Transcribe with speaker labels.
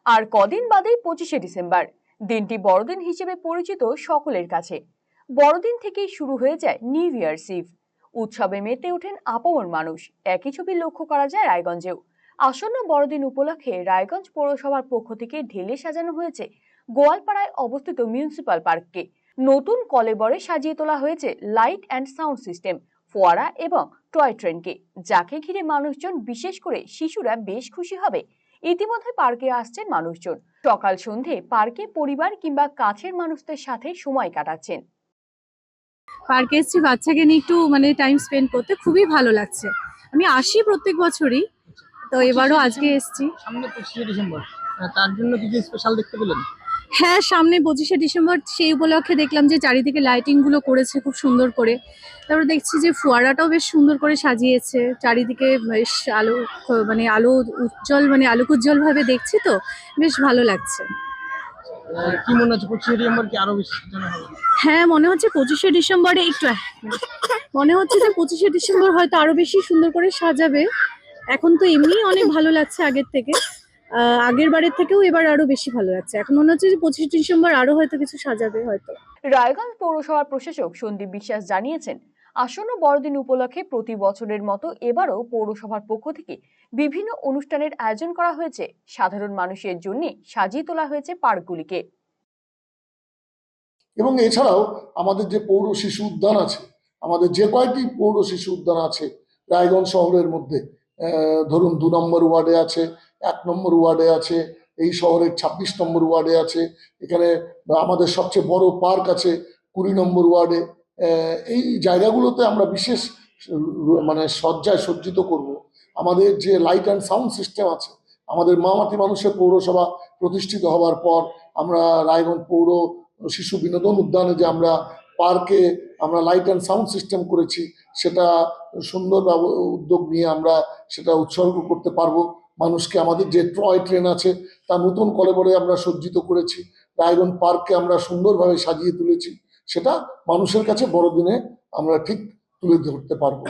Speaker 1: আর কদিন বাদেই 25শে ডিসেম্বর, দিনটি বড়দিন হিসেবে পরিচিত সকলের কাছে। বড়দিন থেকেই শুরু হয়ে যায় নিউ ইয়ার্স ইভ। উৎসবে মেতে ওঠেন আপামর মানুষ। একই ছবি লক্ষ্য করা যায় রায়গঞ্জেও। আসন্ন বড়দিন উপলক্ষে রায়গঞ্জ পৌরসভার পক্ষ থেকে ঢেলে সাজানো হয়েছে গোয়ালপাড়ায় অবস্থিত মিউনিসিপাল পার্ককে। নতুন কলেবরে সাজিয়ে তোলা হয়েছে লাইট অ্যান্ড সাউন্ড সিস্টেম, ফোয়ারা এবং টয় ট্রেনকে, যাকে ঘিরে মানুষজন, বিশেষ করে শিশুরা বেশ খুশি হবে। ইতিমধ্যে পার্কে আসছেন মানুষজন। সকাল সন্ধে পার্কে পরিবার কিংবা কাছের মানুষদের সাথে সময় কাটাচ্ছেন।
Speaker 2: পার্কে এসেছি বাচ্চাকে নিয়ে একটু টাইম স্পেন্ড করতে, খুবই ভালো লাগছে। আমি আসি প্রত্যেক বছরই, তো এবারও আজকে এসেছি।
Speaker 3: সামনে 25শে ডিসেম্বর, তার জন্য কিছু স্পেশাল দেখতে পেলেন?
Speaker 2: হ্যাঁ, সামনে 25শে ডিসেম্বর, সেই উপলক্ষে দেখলাম যে চারিদিকে লাইটিং গুলো করেছে খুব সুন্দর করে। তারপরে দেখছি যে ফোয়ারাটাও বেশ সুন্দর করে সাজিয়েছে, চারিদিকে বেশ আলো, আলো উজ্জ্বল, আলোকোজ্জ্বল ভাবে দেখছি, তো বেশ ভালো লাগছে।
Speaker 3: কি মনে হচ্ছে 25শে ডিসেম্বর কি আরো বেশি সাজানো হবে?
Speaker 2: হ্যাঁ, মনে হচ্ছে 25শে ডিসেম্বরে মনে হচ্ছে যে 25শে ডিসেম্বর হয়তো আরো বেশি সুন্দর করে সাজাবে। এখন তো এমনি অনেক ভালো লাগছে আগের থেকে, আগের বারের থেকেও এবার আরো বেশি ভালো লাগছে। এখন মনে হচ্ছে যে 25শে ডিসেম্বর আরো হয়তো কিছু সাজাবে হয়তো।
Speaker 1: রায়গঞ্জ পৌরসভার প্রশাসক সন্দীপ বিশ্বাস জানিয়েছেন, আসন্ন বড়দিন উপলক্ষে প্রতি বছরের মতো এবারও পৌরসভার পক্ষ থেকে বিভিন্ন অনুষ্ঠানের আয়োজন করা হয়েছে। সাধারণ মানুষের জন্য সাজিয়ে তোলা হয়েছে পার্কগুলিকে।
Speaker 4: এবং এছাড়াও আমাদের যে পৌর শিশু উদ্যান আছে, আমাদের যে কয়েকটি পৌর শিশু উদ্যান আছে রায়গঞ্জ শহরের মধ্যে, ধরুন 2 নম্বর ওয়ার্ডে আছে, 1 নম্বর ওয়ার্ডে আছে, এই শহরের 26 নম্বর ওয়ার্ডে আছে, এখানে আমাদের সবচেয়ে বড় পার্ক আছে 20 নম্বর ওয়ার্ডে। এই জায়গাগুলোতে আমরা বিশেষ সজ্জায় সজ্জিত করব। আমাদের যে লাইট অ্যান্ড সাউন্ড সিস্টেম আছে, আমাদের মামাটি মানুষের পৌরসভা প্রতিষ্ঠিত হওয়ার পর আমরা রায়গঞ্জ পৌর শিশু বিনোদন উদ্যানে যে আমরা পার্কে আমরা লাইট অ্যান্ড সাউন্ড সিস্টেম করেছি, সেটা সুন্দর উদ্যোগ নিয়ে আমরা সেটা উৎসর্গ করতে পারবো মানুষকে। আমাদের যে টয় ট্রেন আছে তা নতুন কলেবরে আমরা সজ্জিত করেছি, রায়গঞ্জ পার্ককে আমরা সুন্দরভাবে সাজিয়ে তুলেছি, সেটা মানুষের কাছে বড়দিনে আমরা ঠিক তুলে ধরতে পারবো।